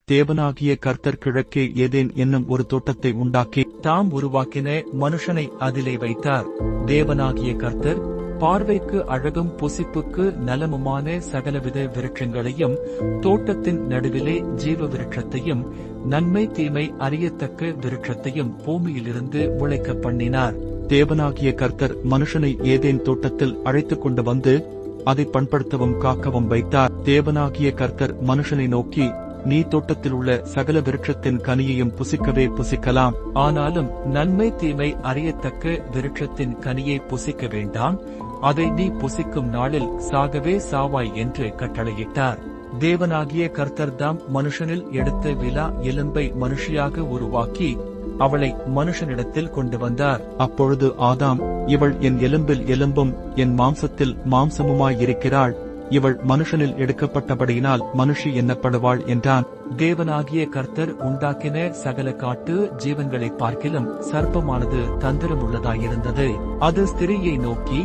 தேவனாகிய கர்த்தர் கிழக்கே ஏதேன் என்னும் ஒரு தோட்டத்தை உண்டாக்கி தாம் உருவாக்கின மனுஷனை அதிலே வைத்தார். தேவனாகிய கர்த்தர் பார்வைக்கு அழகும் புசிப்புக்கு நலமுமான சகலவித விருட்சங்களையும் தோட்டத்தின் நடுவிலே ஜீவ விருட்சத்தையும் நன்மை தீமை அறியத்தக்க விருட்சத்தையும் பூமியிலிருந்து முளைக்க பண்ணினார். தேவனாகிய கர்த்தர் மனுஷனை ஏதேன் தோட்டத்தில் அழைத்துக் கொண்டு வந்து அதை பண்படுத்தவும் காக்கவும் வைத்தார். தேவனாகிய கர்த்தர் மனுஷனை நோக்கி, நீ தோட்டத்தில் உள்ள சகல விருட்சத்தின் கனியையும் புசிக்கவே புசிக்கலாம். ஆனாலும் நன்மை தீமை அறியத்தக்க விருட்சத்தின் கனியை புசிக்க வேண்டாம். அதை நீ புசிக்கும் நாளில் சாகவே சாவாய் என்று கட்டளையிட்டார். தேவனாகிய கர்த்தர்தாம் மனுஷனில் எடுத்த விலா எலும்பை மனுஷியாக உருவாக்கி அவளை மனுஷனிடத்தில் கொண்டு வந்தார். அப்பொழுது ஆதாம், இவள் என் எலும்பில் எலும்பும் என் மாம்சத்தில் மாம்சமுமாயிருக்கிறாள். இவள் மனுஷனில் எடுக்கப்பட்டபடியினால் மனுஷி எண்ணப்படுவாள் என்றான். தேவனாகிய கர்த்தர் உண்டாக்கின சகல காட்டு ஜீவன்களை பார்க்கிலும் சர்ப்பமானது தந்திரமுள்ளதாயிருந்தது. அது ஸ்திரீயை நோக்கி,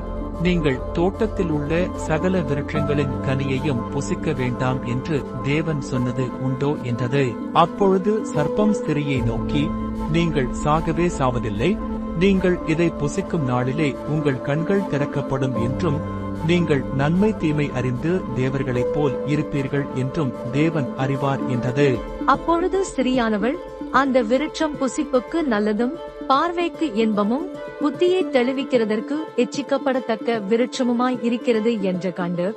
நீங்கள் தோட்டத்தில் உள்ள சகல விருட்சங்களின் கனியையும் புசிக்க வேண்டாம் என்று தேவன் சொன்னது உண்டோ என்றது. அப்பொழுது சர்ப்பம் ஸ்திரீயை நோக்கி, நீங்கள் சாகவே சாவதில்லை. நீங்கள் இதை புசிக்கும் நாளிலே உங்கள் கண்கள் திறக்கப்படும் என்றும் நீங்கள் நன்மை தீமை அறிந்து தேவர்களைப் போல் இருப்பீர்கள் என்றும் தேவன் அறிவார் என்றது. அப்பொழுது ஸ்திரீயானவள், அந்த விருட்சம் புசிப்புக்கு நல்லதும் பார்வைக்கு இன்பமும் புத்தியை தெளிவிக்கிறதற்கு எச்சிக்கப்படத்தக்க விருட்சமுமாய் இருக்கிறது என்று கண்டு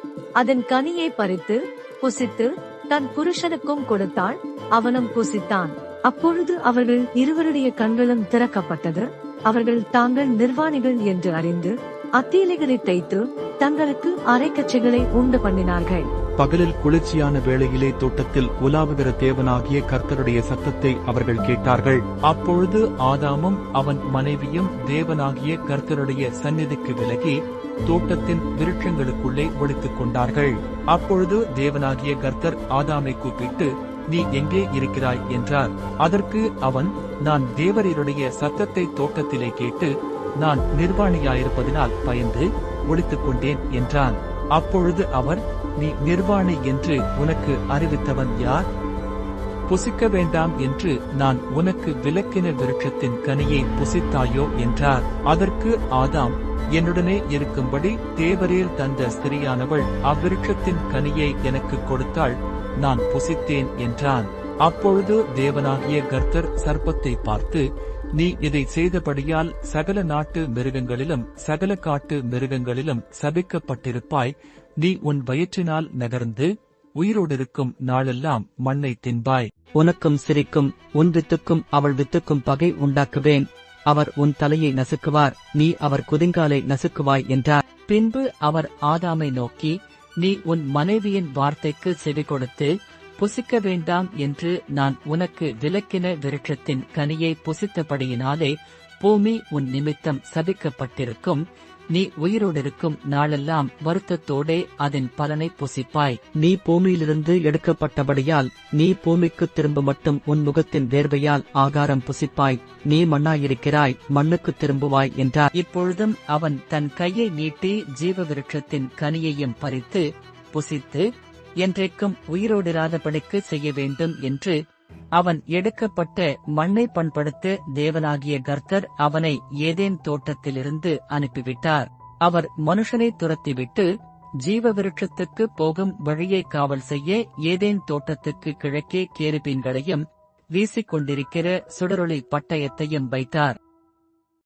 அதன் கனியை பறித்து புசித்து தன் புருஷனுக்கும் கொடுத்தாள். அவனும் புசித்தான். அப்பொழுது அவர்கள் இருவருடைய கண்களும் திறக்கப்பட்டது. அவர்கள் தாங்கள் நிர்வாணிகள் என்று அறிந்து அத்தீலைகளை தைத்து தங்களுக்கு அரைக்கச்சைகளை உண்டு பண்ணினார்கள். பகலில் குளிர்ச்சியான வேளையிலே தோட்டத்தில் உலாவுகிற தேவனாகிய கர்த்தருடைய சத்தத்தை அவர்கள் கேட்டார்கள். அப்பொழுது ஆதாமும் அவன் மனைவியும் தேவனாகிய கர்த்தருடைய சந்நிதிக்கு விலகி தோட்டத்தின் விருட்சங்களுக்குள்ளே ஒளித்துக் கொண்டார்கள். அப்பொழுது தேவனாகிய கர்த்தர் ஆதாமை கூப்பிட்டு, நீ எங்கே இருக்கிறாய் என்றார். அதற்கு அவன், நான் தேவரீருடைய சத்தத்தை தோட்டத்திலே கேட்டு நான் நிர்வாணியாயிருப்பதினால் பயந்து ஒளித்துக் கொண்டேன் என்றான். அப்பொழுது அவர், நீ நிர்வாணி என்று உனக்கு அறிவித்தவன் யார்? புசிக்க வேண்டாம் என்று நான் உனக்கு விலக்கின விருட்சத்தின் கனியை புசித்தாயோ என்றார். அதற்கு ஆதாம், என்னுடனே இருக்கும்படி தேவரீர் தந்த ஸ்திரீயானவள் அவ்விருட்சத்தின் கனியை எனக்கு கொடுத்தாள், நான் புசித்தேன் என்றான். அப்பொழுது தேவனாகிய கர்த்தர் சர்ப்பத்தை பார்த்து, நீ இதை செய்தபடியால் சகல நாட்டு மிருகங்களிலும் சகல காட்டு மிருகங்களிலும் சபிக்கப்பட்டிருப்பாய். நீ உன் வயிற்றினால் நகர்ந்து உயிரோடிருக்கும் நாளெல்லாம் மண்ணை தின்பாய். உனக்கும் சிரிக்கும் உன் வித்துக்கும் அவள் வித்துக்கும் பகை உண்டாக்குவேன். அவர் உன் தலையை நசுக்குவார், நீ அவர் குதிங்காலை நசுக்குவாய் என்றார். பின்பு அவர் ஆதாமை நோக்கி, நீ உன் மனைவியின் வார்த்தைக்கு செவி கொடுத்து புசிக்க வேண்டாம் என்று நான் உனக்கு விலக்கின விருட்சத்தின் கனியை புசித்தபடியினாலே பூமி உன் நிமித்தம் சபிக்கப்பட்டிருக்கும். நீ உயிரோடிருக்கும் நாளெல்லாம் வருத்தத்தோடே அதன் பலனை புசிப்பாய். நீ பூமியிலிருந்து எடுக்கப்பட்டபடியால் நீ பூமிக்கு திரும்ப மட்டும் உன் முகத்தின் வேர்வையால் ஆகாரம் புசிப்பாய். நீ மண்ணாயிருக்கிறாய், மண்ணுக்கு திரும்புவாய் என்றார். இப்பொழுதும் அவன் தன் கையை நீட்டி ஜீவ விருட்சத்தின் கனியையும் பறித்து புசித்து என்றைக்கும் உயிரோடிராதபடிக்கு செய்ய வேண்டும் என்று அவன் எடுக்கப்பட்ட மண்ணை பண்படுத்த தேவனாகிய கர்த்தர் அவனை ஏதேன் தோட்டத்திலிருந்து அனுப்பிவிட்டார். அவர் மனுஷனை துரத்திவிட்டு ஜீவ விருட்சத்துக்கு போகும் வழியை காவல் செய்ய ஏதேன் தோட்டத்துக்கு கிழக்கே கேருபீன்களையும் வீசிக்கொண்டிருக்கிற சுடரொளி பட்டயத்தையும் வைத்தார்.